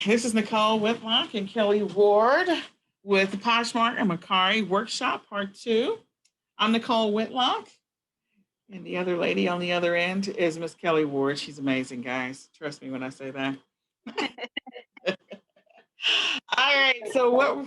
This is Nicole Whitlock and Kelly Ward with the Poshmark and Macari Workshop Part 2. I'm Nicole Whitlock, and the other lady on the other end is Miss Kelly Ward. She's amazing, guys. Trust me when I say that. All right, so what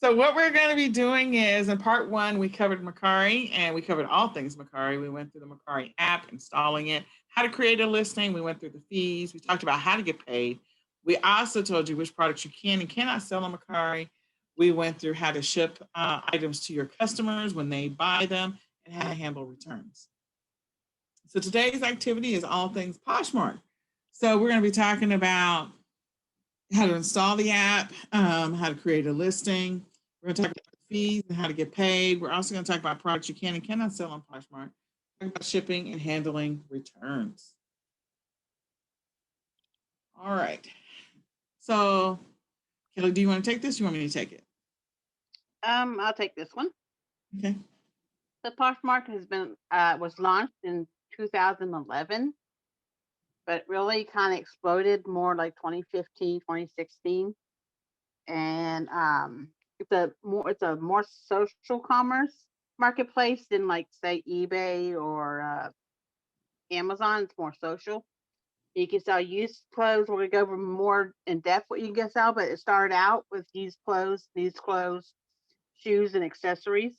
so what we're going to be doing is in part one, we covered Macari and we covered all things Macari. We went through the Macari app, installing it, how to create a listing. We went through the fees. We talked about how to get paid. We also told you which products you can and cannot sell on Macari. We went through how to ship items to your customers when they buy them and how to handle returns. So today's activity is all things Poshmark. So we're going to be talking about how to install the app, how to create a listing. We're going to talk about the fees and how to get paid. We're also going to talk about products you can and cannot sell on Poshmark. Talk about shipping and handling returns. All right. So, Kelly, do you want to take this? Or you want me to take it? I'll take this one. Okay. The Poshmark has been was launched in 2011, but really kind of exploded more like 2015, 2016, and it's a more social commerce marketplace than like say eBay or Amazon. It's more social. You can sell used clothes. We're gonna go over more in depth what you can sell, but it started out with used clothes, shoes, and accessories.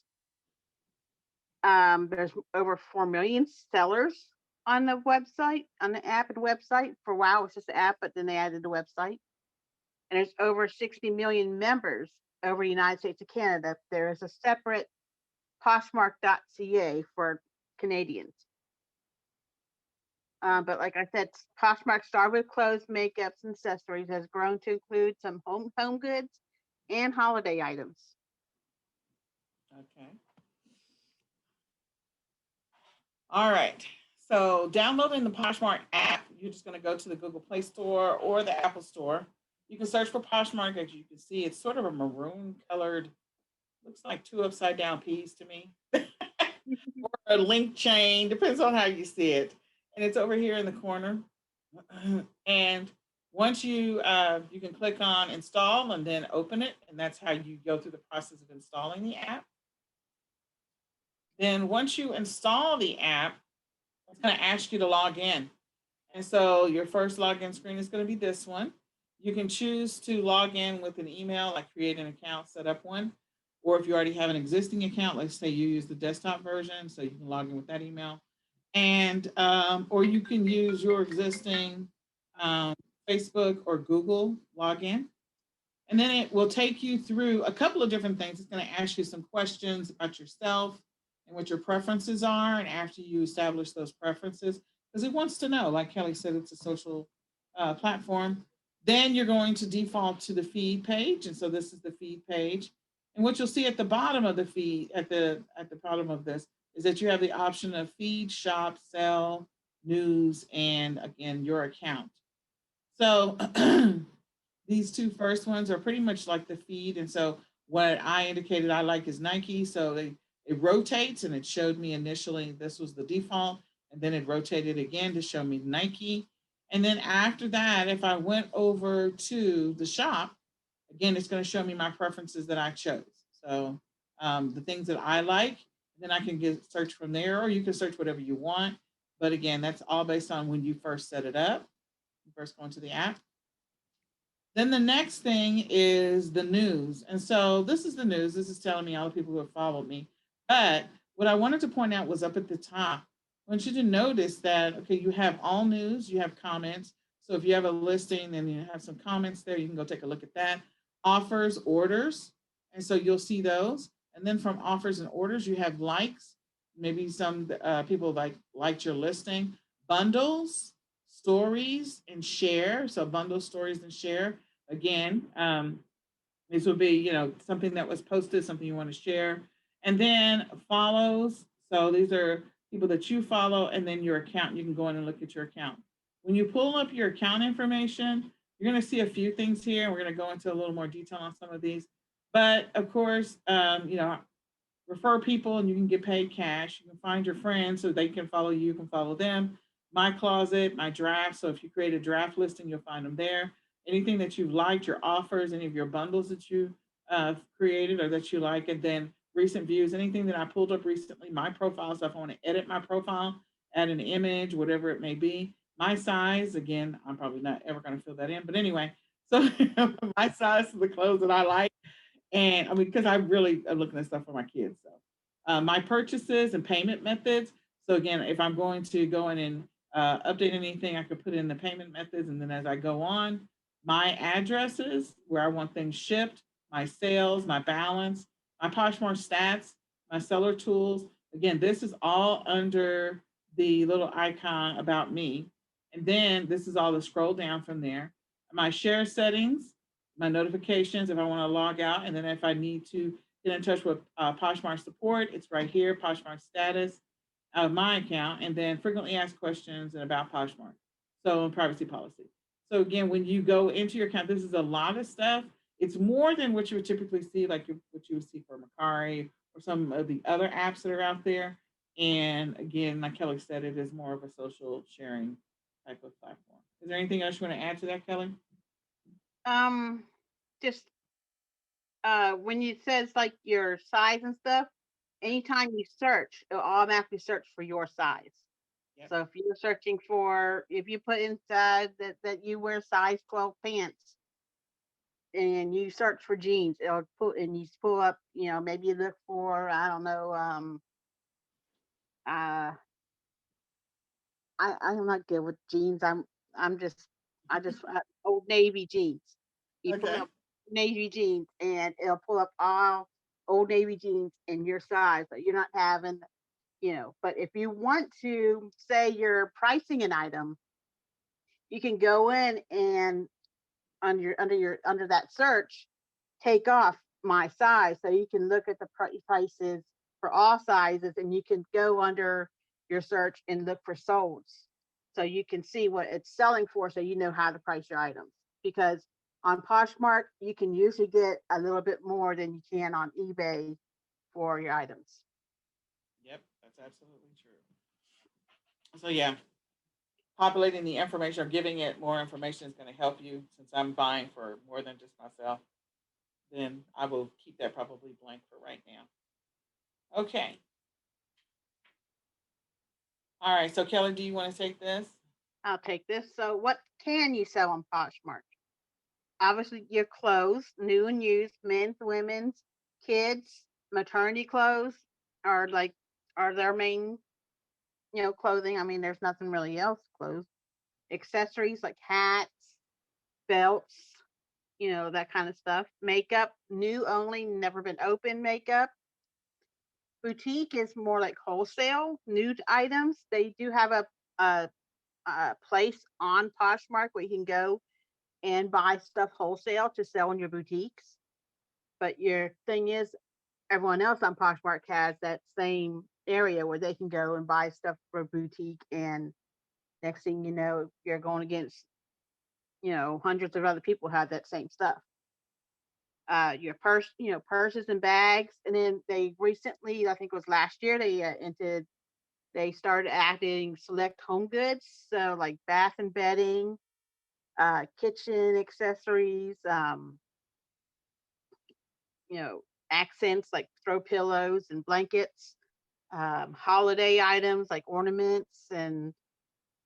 There's over 4 million sellers on the website, on the app and website. For a while, it was just the app, but then they added the website. And there's over 60 million members over the United States and Canada. There is a separate Poshmark.ca for Canadians. But like I said, Poshmark started with clothes, makeups, and accessories, has grown to include some home goods and holiday items. Okay. All right. So downloading the Poshmark app, you're just going to go to the Google Play Store or the Apple Store. You can search for Poshmark. As you can see, it's sort of a maroon colored, looks like two upside down peas to me. Or a link chain, depends on how you see it. And it's over here in the corner. And once you can click on install and then open it, and that's how you go through the process of installing the app. Then once you install the app, it's going to ask you to log in. And so your first login screen is going to be this one. You can choose to log in with an email, like create an account, set up one. Or if you already have an existing account, let's say you use the desktop version, so you can log in with that email. And or you can use your existing Facebook or Google login. And then it will take you through a couple of different things. It's going to ask you some questions about yourself and what your preferences are. And after you establish those preferences, because it wants to know, like Kelly said, it's a social platform. Then you're going to default to the feed page. And so this is the feed page. And what you'll see at the bottom of the feed, at the bottom of this, is that you have the option of feed, shop, sell, news, and again, your account. So these two first ones are pretty much like the feed. And so what I indicated I like is Nike. So it rotates, and it showed me initially this was the default, and then it rotated again to show me Nike. And then after that, if I went over to the shop, again, it's going to show me my preferences that I chose. So the things that I like, then I can search from there, or you can search whatever you want. But again, that's all based on when you first set it up. You first go into the app. Then the next thing is the news. And so this is the news. This is telling me all the people who have followed me. But what I wanted to point out was up at the top. I want you to notice that, okay, you have all news, you have comments. So if you have a listing, then you have some comments there. You can go take a look at that. Offers, orders. And so you'll see those. And then from offers and orders, you have likes. Maybe some people liked your listing. Bundles, stories, and share. So bundle, stories, and share. Again, this would be, something that was posted, something you want to share. And then follows. So these are people that you follow, and then your account. You can go in and look at your account. When you pull up your account information, you're going to see a few things here. And we're going to go into a little more detail on some of these. But of course, refer people and you can get paid cash. You can find your friends so they can follow you, can follow them. My closet, my draft. So if you create a draft listing, you'll find them there. anything that you've liked, your offers, any of your bundles that you created or that you like, and then recent views, anything that I pulled up recently, my profile stuff. I want to edit my profile, add an image, whatever it may be. My size, again, I'm probably not ever going to fill that in, but anyway, so my size of the clothes that I like, and I mean, because I really am looking at stuff for my kids. So my purchases and payment methods. So again, if I'm going to go in and update anything, I could put in the payment methods. And then as I go on, my addresses, where I want things shipped, my sales, my balance, my Poshmark stats, my seller tools. Again, this is all under the little icon about me. And then this is all the scroll down from there. My share settings, my notifications if I want to log out. And then if I need to get in touch with Poshmark support, it's right here, Poshmark status of my account, and then frequently asked questions and about Poshmark. So privacy policy. So again, when you go into your account, this is a lot of stuff. It's more than what you would typically see, like what you would see for Macari or some of the other apps that are out there. And again, like Kelly said, it is more of a social sharing type of platform. Is there anything else you want to add to that, Kelly? Um, just when it says like your size and stuff, anytime you search, it'll automatically search for your size. Yep. So if you're searching for, if you put inside that you wear size 12 pants and you search for jeans, it'll put, and you pull up, maybe you look for, I don't know, uh, I'm not good with jeans. I'm just, Old Navy jeans. You pull Okay. up Navy jeans and it'll pull up all Old Navy jeans in your size, but you're not having, but if you want to say you're pricing an item, you can go in and under that search, take off my size so you can look at the prices for all sizes, and you can go under your search and look for solds so you can see what it's selling for so you know how to price your items, because on Poshmark you can usually get a little bit more than you can on eBay for your items. Yep, that's absolutely true. So yeah, populating the information or giving it more information is going to help you. Since I'm buying for more than just myself, then I will keep that probably blank for right now. Okay. All right. So Kelly, do you want to take this? I'll take this. So what can you sell on Poshmark? Obviously your clothes, new and used, men's, women's, kids, maternity clothes are like are their main, clothing. I mean, there's nothing really else clothes. Accessories like hats, belts, that kind of stuff. Makeup, new only, never been open makeup. Boutique is more like wholesale, nude items. They do have a place on Poshmark where you can go and buy stuff wholesale to sell in your boutiques. But your thing is, everyone else on Poshmark has that same area where they can go and buy stuff for a boutique. And next thing you know, you're going against, hundreds of other people have that same stuff. Your purse, purses and bags. And then they recently, I think it was last year, they started adding select home goods. So like bath and bedding, kitchen accessories, you know, accents like throw pillows and blankets, holiday items like ornaments and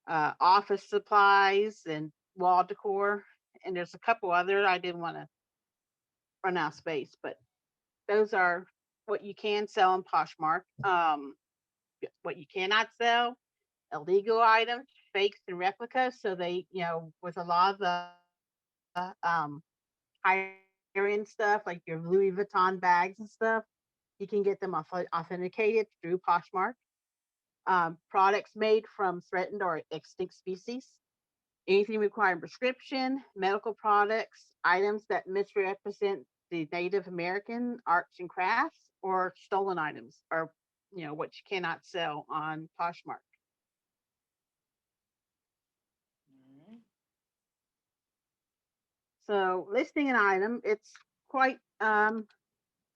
office supplies and wall decor. And there's a couple other I didn't want to run out of space, but those are what you can sell on Poshmark. What you cannot sell, illegal items, fakes and replicas. So they, with a lot of the higher end stuff, like your Louis Vuitton bags and stuff, you can get them authenticated through Poshmark. Products made from threatened or extinct species. Anything requiring prescription, medical products, items that misrepresent the Native American arts and crafts, or stolen items are, what you cannot sell on Poshmark. All right. So listing an item, it's quite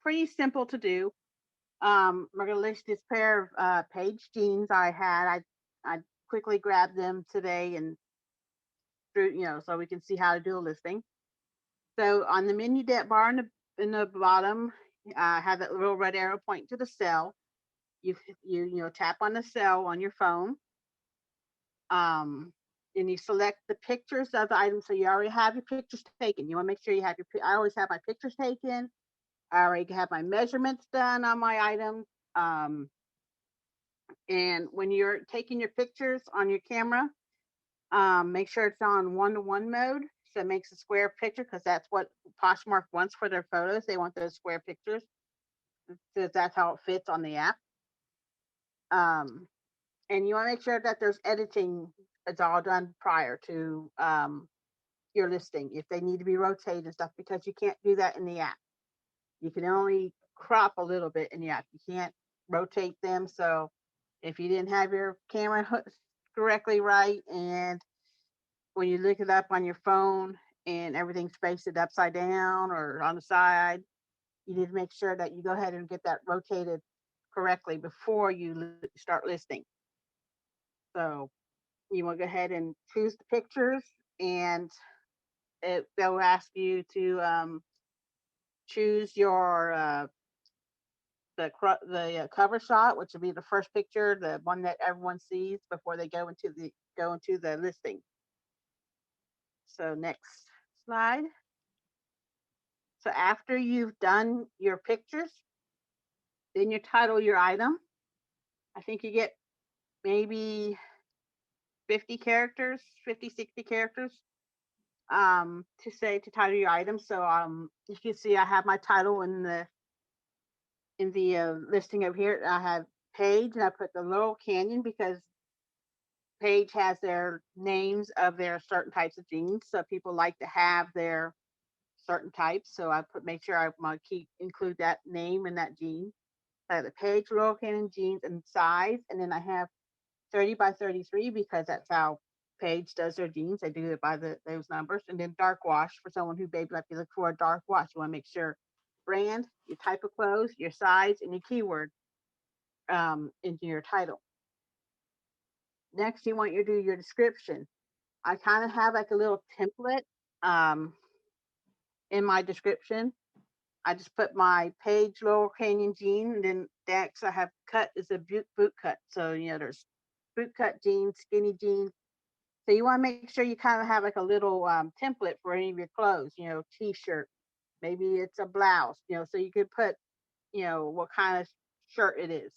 pretty simple to do. We're gonna list this pair of page jeans I had. I quickly grabbed them today and through, so we can see how to do a listing. So on the menu bar in the bottom, have that little red arrow pointing to the cell. You tap on the cell on your phone. And you select the pictures of the items. So you already have your pictures taken. You want to make sure you have I always have my pictures taken. I already have my measurements done on my items. And when you're taking your pictures on your camera, make sure it's on 1:1 mode. So it makes a square picture, because that's what Poshmark wants for their photos. They want those square pictures, because that's how it fits on the app. And you want to make sure that there's editing. It's all done prior to your listing, if they need to be rotated and stuff, because you can't do that in the app. You can only crop a little bit in the app. You can't rotate them. So if you didn't have your camera correctly right, and when you look it up on your phone and everything's faced upside down or on the side, you need to make sure that you go ahead and get that rotated correctly before you start listing. So you want to go ahead and choose the pictures, and they'll ask you to choose your the cover shot, which will be the first picture, the one that everyone sees before they go into the listing. So next slide. So after you've done your pictures, then you title your item. I think you get maybe 50 characters, 50, 60 characters to title your item. So you can see I have my title in the listing over here. I have Page, and I put the Laurel Canyon because Page has their names of their certain types of jeans. So people like to have their certain types. So I make sure I include that name in that jean. I have the Page Laurel Canyon jeans and size, and then I have 30 by 33 because that's how Page does their jeans. They do it by those numbers. And then dark wash for someone who maybe like to look for a dark wash. You want to make sure brand, your type of clothes, your size, and your keyword into your title. Next, you want to do your description. I kind of have like a little template in my description. I just put my Page Laurel Canyon jean, and then next I have cut is a boot cut. So there's boot cut jeans, skinny jeans. So you want to make sure you kind of have like a little template for any of your clothes. T-shirt, maybe it's a blouse. So you could put what kind of shirt it is.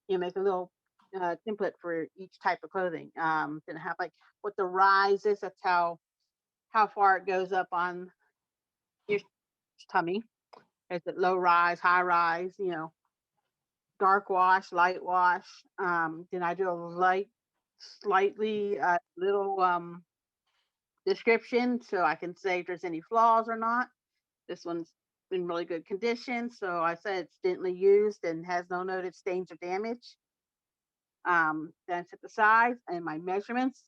Make a little template for each type of clothing. Then have like what the rise is. That's how far it goes up on your tummy. Is it low rise, high rise? Dark wash, light wash. Then I do a slightly little description so I can say if there's any flaws or not. This one's in really good condition. So I said it's gently used and has no noted stains or damage. Then I set the size and my measurements.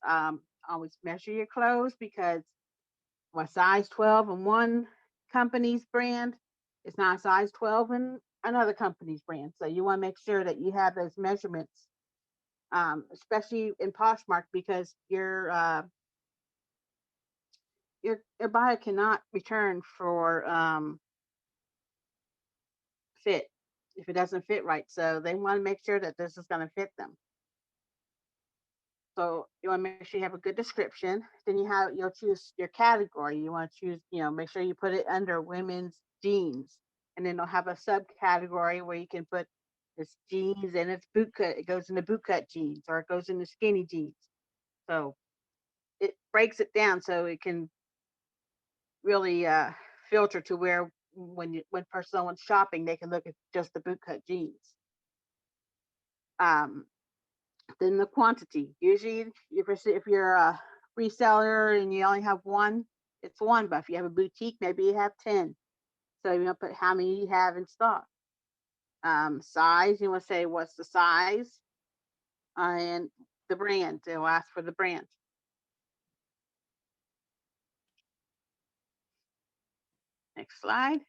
Always measure your clothes, because my size 12 in one company's brand is not a size 12 in another company's brand. So you want to make sure that you have those measurements, especially in Poshmark, because your buyer cannot return for fit if it doesn't fit right. So they want to make sure that this is going to fit them. So you want to make sure you have a good description. Then you'll choose your category. You want to choose, make sure you put it under women's jeans, and then they'll have a subcategory where you can put this jeans and it's boot cut. It goes into boot cut jeans, or it goes into skinny jeans. So it breaks it down so it can really filter to where when someone's shopping, they can look at just the boot cut jeans. Then the quantity. Usually, if you're a reseller and you only have one, it's one. But if you have a boutique, maybe you have 10. So you want to put how many you have in stock. Size, you want to say what's the size, and the brand. They'll ask for the brand. Next slide.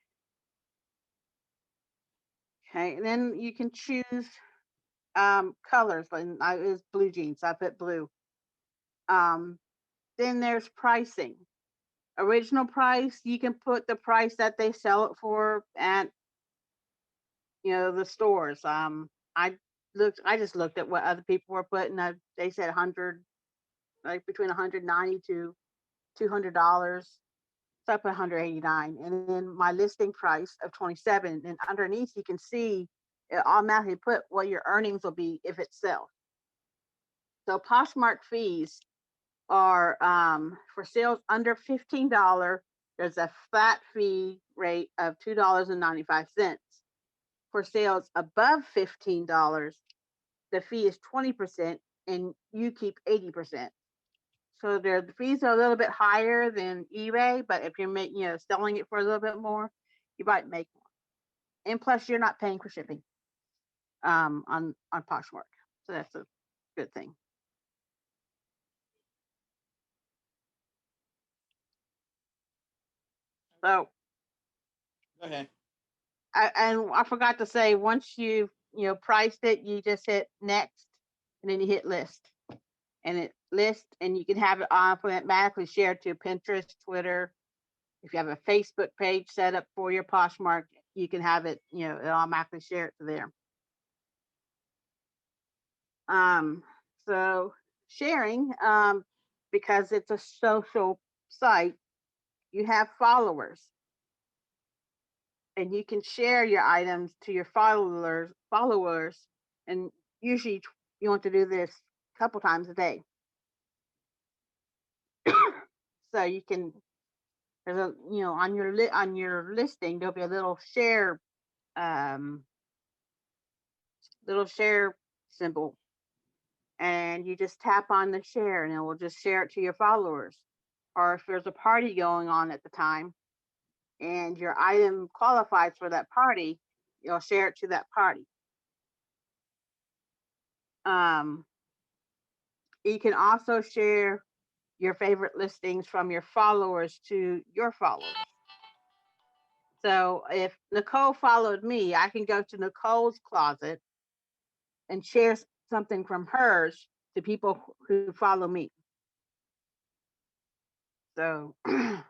Okay, and then you can choose colors. Like I was blue jeans. I put blue. Then there's pricing. Original price, you can put the price that they sell it for at the stores. I just looked at what other people were putting. They said 100, like between 190 to $200. So I put 189, and then my listing price of 27. And underneath, you can see it automatically put what your earnings will be if it sells. So Poshmark fees are for sales under $15. There's a flat fee rate of $2.95. For sales above $15, the fee is 20%, and you keep 80%. So the fees are a little bit higher than eBay, but if you're selling it for a little bit more, you might make more. And plus, you're not paying for shipping on Poshmark, so that's a good thing. So, Go ahead. I forgot to say, once you've priced it, you just hit next, and then you hit list, and it lists, and you can have it automatically shared to Pinterest, Twitter. If you have a Facebook page set up for your Poshmark, you can have it, it automatically share it to there. So sharing, because it's a social site, you have followers, and you can share your items to your followers, and usually you want to do this a couple times a day. So you can, there's a on your listing, there'll be a um little share symbol, and you just tap on the share, and it will just share it to your followers. Or if there's a party going on at the time and your item qualifies for that party, you'll share it to that party. um you can also share your favorite listings from your followers to your followers. So if Nicole followed me, I can go to Nicole's closet and share something from hers to people who follow me. So, and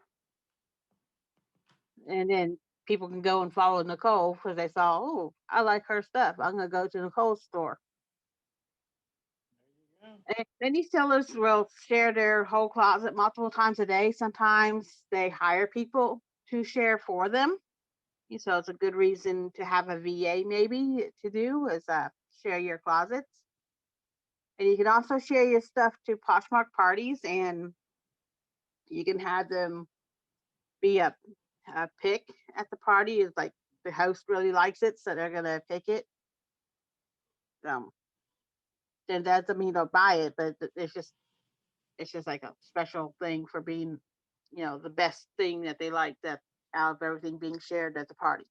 then people can go and follow Nicole because they saw, oh, I like her stuff. I'm going to go to Nicole's store. And many sellers will share their whole closet multiple times a day. Sometimes they hire people to share for them. So it's a good reason to have a VA maybe to do is share your closets. And you can also share your stuff to Poshmark parties, and you can have them be a pick at the party. Is like the host really likes it, so they're gonna pick it. Then that doesn't mean they'll buy it, but it's just like a special thing for being, the best thing that they like, that out of everything being shared at the party.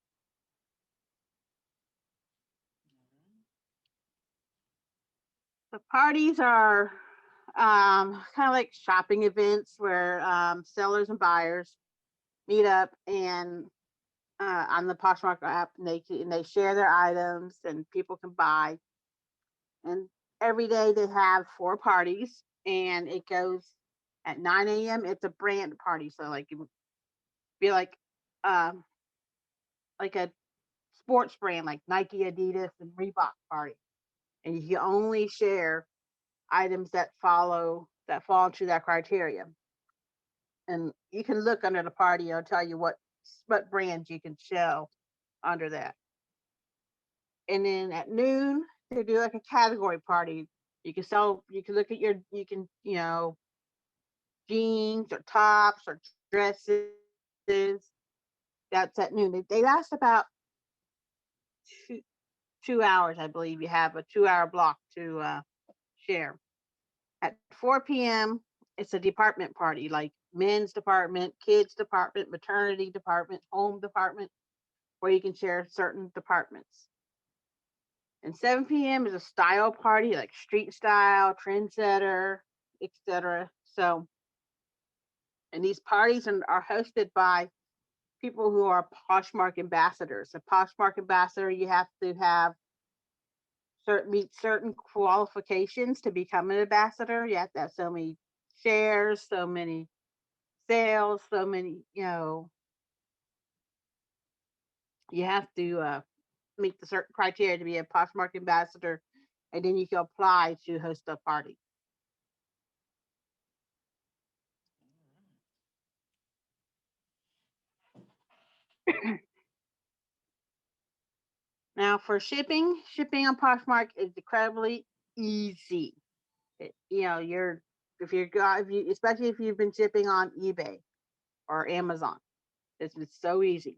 The parties are kind of like shopping events where sellers and buyers meet up and on the Poshmark app, and they share their items, and people can buy. And every day they have 4 parties, and it goes at 9 a.m. It's a brand party, so like it would be um, like a sports brand like Nike, Adidas, and Reebok party, and you can only share items that fall into that criteria. And you can look under the party; it'll tell you what brands you can show under that. And then at noon they do like a category party. You can look at jeans or tops or dresses. That's at noon. They last about two, 2 hours, I believe. You have a 2 hour block to share. At 4 p.m., it's a department party, like men's department, kids department, maternity department, home department, where you can share certain departments. And 7 p.m. is a style party, like street style, trendsetter, etc. So, and these parties are hosted by people who are Poshmark ambassadors. A Poshmark ambassador, you have to meet certain qualifications to become an ambassador. You have to have so many shares, so many sales, so many, you have to meet the certain criteria to be a Poshmark ambassador, and then you can apply to host a party. Now for shipping on Poshmark is incredibly easy. You're if you're if you especially if you've been shipping on eBay or Amazon, it's so easy.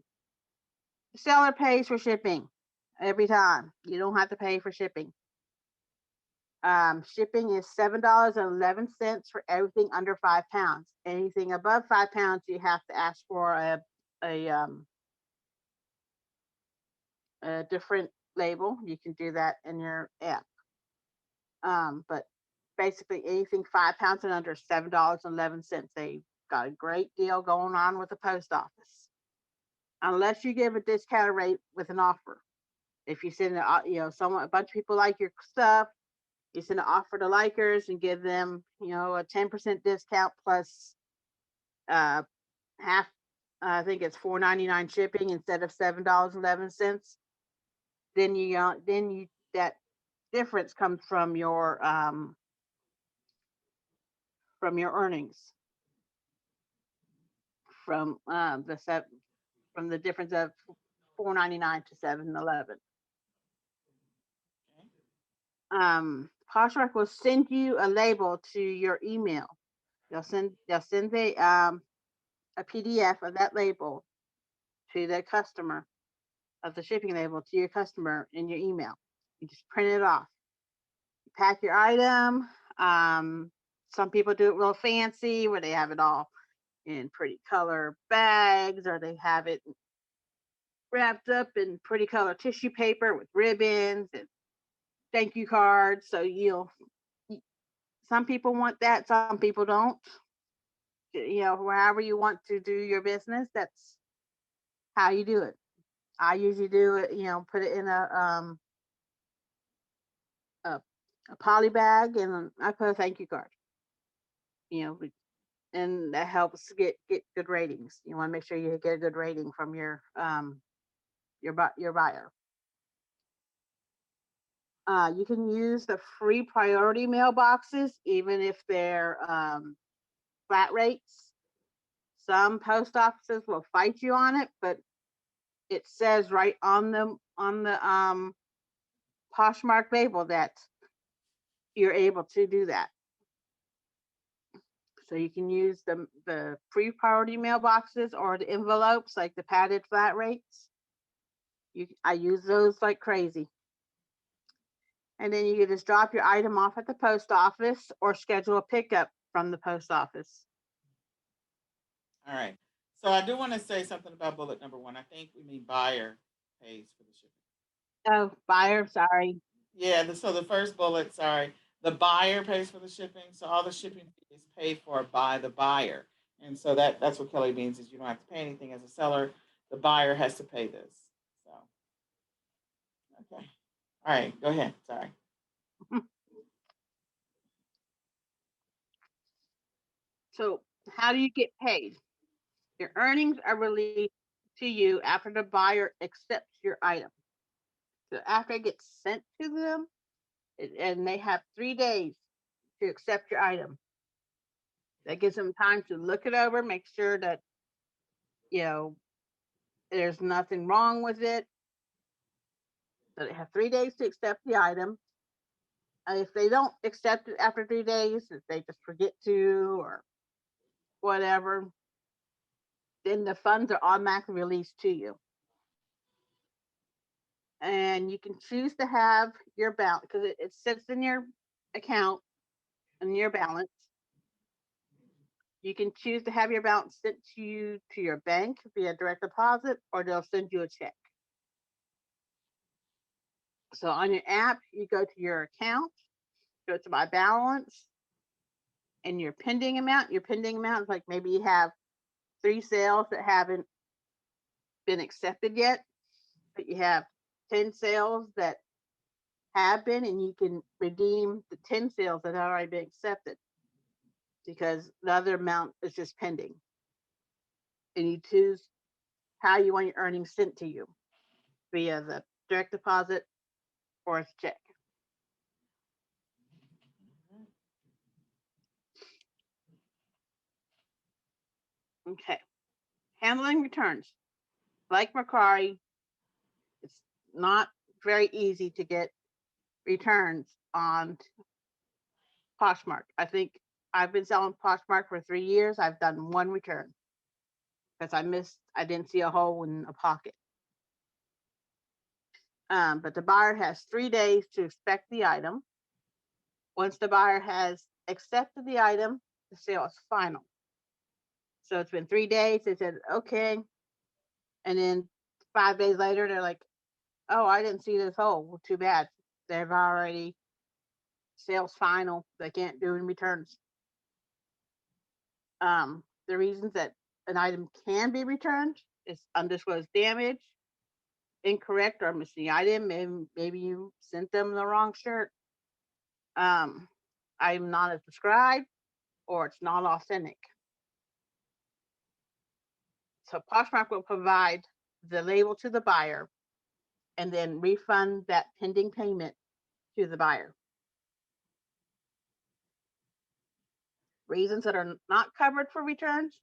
The seller pays for shipping every time. You don't have to pay for shipping. Shipping is $7.11 for everything under 5 pounds. Anything above 5 pounds, you have to ask for a different label. You can do that in your app. But basically, anything 5 pounds and under, $7.11. They got a great deal going on with the post office, unless you give a discounted rate with an offer. If you send a bunch of people like your stuff, you send an offer to likers and give them, a 10% discount plus half. I think it's $4.99 shipping instead of $7.11. Then that difference comes from your earnings from the difference of $4.99 to $7.11. Poshmark will send you a label to your email. They'll send a PDF of that label to the customer, of the shipping label to your customer in your email. You just print it off. You pack your item. Some people do it real fancy where they have it all in pretty color bags, or they have it wrapped up in pretty color tissue paper with ribbons and thank you cards. So some people want that, some people don't. Wherever you want to do your business, that's how you do it. I usually do it, put it in a poly bag, and I put a thank you card. And that helps get good ratings. You want to make sure you get a good rating from your buyer. You can use the free priority mailboxes, even if they're flat rates. Some post offices will fight you on it, but it says right on the Poshmark label that you're able to do that. So you can use the free priority mailboxes or the envelopes, like the padded flat rates. I use those like crazy. And then you can just drop your item off at the post office or schedule a pickup from the post office. All right. So I do want to say something about bullet number 1. I think we mean buyer pays for the shipping. Oh, buyer, sorry. Yeah, so the first bullet, sorry, the buyer pays for the shipping. So all the shipping is paid for by the buyer. And so that's what Kelly means, is you don't have to pay anything as a seller. The buyer has to pay this. So, okay. All right, go ahead. Sorry. So how do you get paid? Your earnings are released to you after the buyer accepts your item. So after it gets sent to them, and they have 3 days to accept your item. That gives them time to look it over, make sure that there's nothing wrong with it. So they have 3 days to accept the item. If they don't accept it after 3 days, if they just forget to or whatever, then the funds are automatically released to you. And you can choose to have your balance, because it sits in your account and your balance. You can choose to have your balance sent to you to your bank via direct deposit, or they'll send you a check. So on your app, you go to your account, go to my balance, and your pending amount. Your pending amount is like maybe you have 3 sales that haven't been accepted yet, but you have 10 sales that have been, and you can redeem the 10 sales that have already been accepted. because the other amount is just pending. And you choose how you want your earnings sent to you via the direct deposit or a check. Okay. Handling returns. Like Mercari, it's not very easy to get returns on Poshmark. I think I've been selling Poshmark for 3 years. I've done one return because I didn't see a hole in a pocket. But the buyer has 3 days to inspect the item. Once the buyer has accepted the item, the sale is final. So it's been 3 days. They said, okay. And then 5 days later, they're like, oh, I didn't see this hole. Well, too bad. They've already, sales final. They can't do any returns. The reasons that an item can be returned is undisclosed damage, incorrect or missing item. Maybe you sent them the wrong shirt. Item not as described, or it's not authentic. So Poshmark will provide the label to the buyer and then refund that pending payment to the buyer. Reasons that are not covered for returns: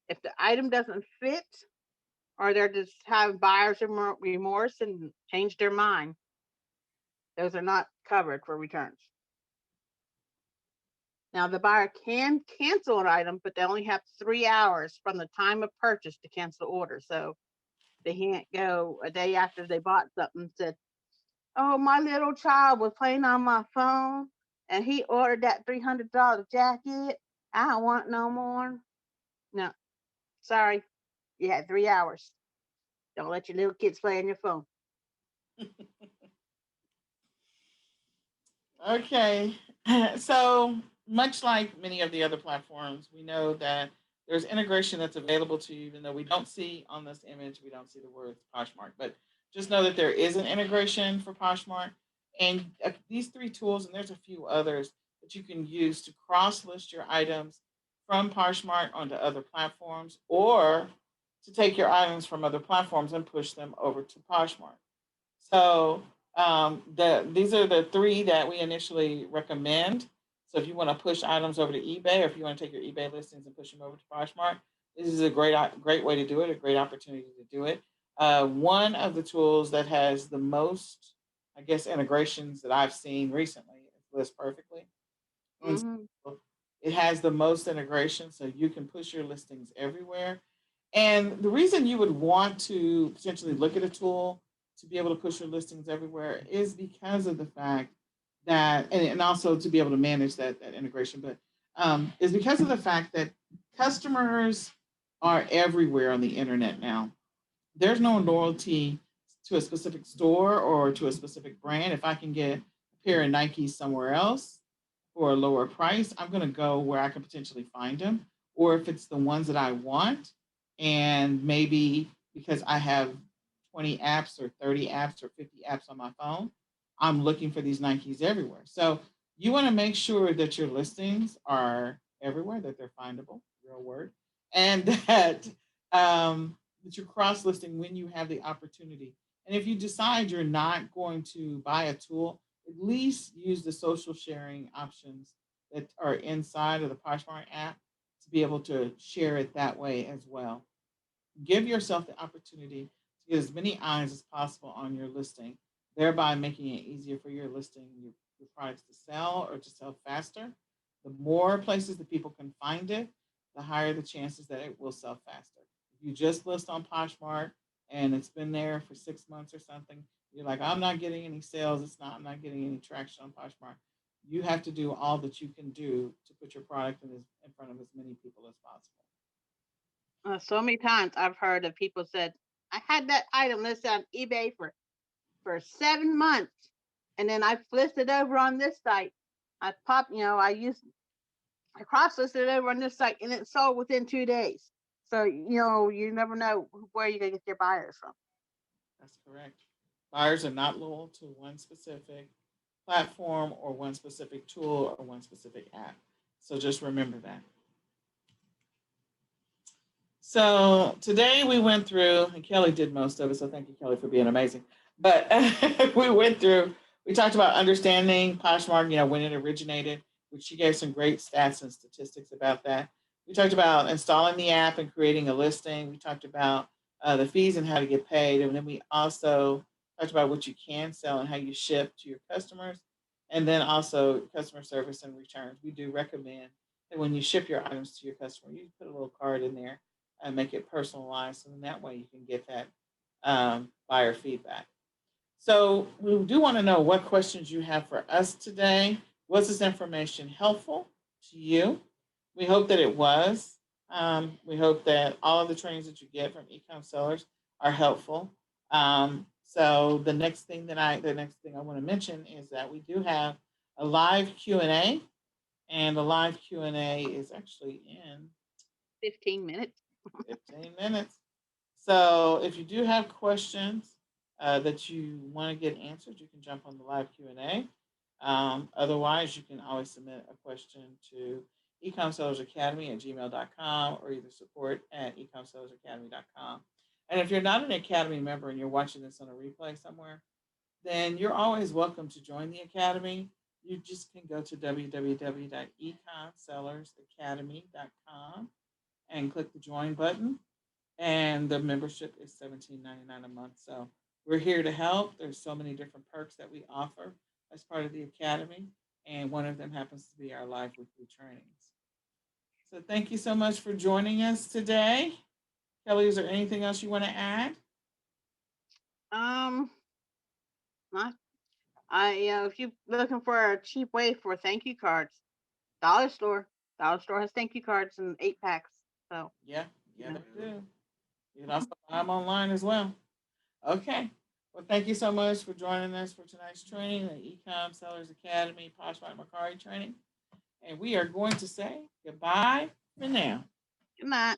if the item doesn't fit, or they're just have buyer's remorse and change their mind, those are not covered for returns. Now, the buyer can cancel an item, but they only have 3 hours from the time of purchase to cancel the order. So they can't go a day after they bought something and said, oh, my little child was playing on my phone and he ordered that $300 jacket. I don't want no more. No, sorry. You had 3 hours. Don't let your little kids play on your phone. Okay. So much like many of the other platforms, we know that there's integration that's available to you, even though we don't see on this image, we don't see the word Poshmark, but just know that there is an integration for Poshmark. And these three tools, and there's a few others that you can use to cross list your items from Poshmark onto other platforms, or to take your items from other platforms and push them over to Poshmark. So these are the three that we initially recommend. So if you want to push items over to eBay, or if you want to take your eBay listings and push them over to Poshmark, this is a great way to do it, a great opportunity to do it. One of the tools that has the most, I guess, integrations that I've seen recently is List Perfectly. And Mm-hmm. so it has the most integration, so you can push your listings everywhere. And the reason you would want to potentially look at a tool to be able to push your listings everywhere is because of the fact that, and also to be able to manage that integration, but is because of the fact that customers are everywhere on the internet now. There's no loyalty to a specific store or to a specific brand. If I can get a pair of Nikes somewhere else for a lower price, I'm going to go where I can potentially find them. Or if it's the ones that I want, and maybe because I have 20 apps or 30 apps or 50 apps on my phone, I'm looking for these Nikes everywhere. So you want to make sure that your listings are everywhere, that they're findable, real word, and that you're cross listing when you have the opportunity. And if you decide you're not going to buy a tool, at least use the social sharing options that are inside of the Poshmark app to be able to share it that way as well. Give yourself the opportunity to get as many eyes as possible on your listing, thereby making it easier for your listing, your products to sell or to sell faster. The more places that people can find it, the higher the chances that it will sell faster. If you just list on Poshmark and it's been there for 6 months or something, you're like, I'm not getting any sales. I'm not getting any traction on Poshmark. You have to do all that you can do to put your product in front of as many people as possible. So many times I've heard of people said, I had that item listed on eBay for 7 months, and then I listed over on this site. I cross listed over on this site, and it sold within 2 days. So you never know where you're gonna get your buyers from. That's correct. Buyers are not loyal to one specific platform or one specific tool or one specific app. So just remember that. So today we went through, and Kelly did most of it, so thank you, Kelly, for being amazing. But we talked about understanding Poshmark, when it originated, which she gave some great stats and statistics about that. We talked about installing the app and creating a listing. We talked about the fees and how to get paid. And then we also talked about what you can sell and how you ship to your customers. And then also customer service and returns. We do recommend that when you ship your items to your customer, you put a little card in there and make it personalized. And that way you can get that buyer feedback. So we do want to know what questions you have for us today. Was this information helpful to you? We hope that it was. We hope that all of the trainings that you get from eCom sellers are helpful. So the next thing I want to mention is that we do have a live Q&A, and the live Q&A is actually in 15 minutes. 15 minutes. So if you do have questions that you want to get answered, you can jump on the live Q&A. Otherwise, you can always submit a question to ecomsellersacademy@gmail.com or either support@ecomsellersacademy.com. And if you're not an Academy member and you're watching this on a replay somewhere, then you're always welcome to join the Academy. You just can go to www.ecomsellersacademy.com and click the join button. And the membership is $17.99 a month. So we're here to help. There's so many different perks that we offer as part of the Academy. And one of them happens to be our live weekly trainings. So thank you so much for joining us today. Kelly, is there anything else you want to add? If you're looking for a cheap way for thank you cards, Dollar Store has thank you cards in 8-packs. So yeah, they do. You can also buy them online as well. Okay. Well, thank you so much for joining us for tonight's training, the eCom Sellers Academy Poshmark Mercari training. And we are going to say goodbye for now. good night.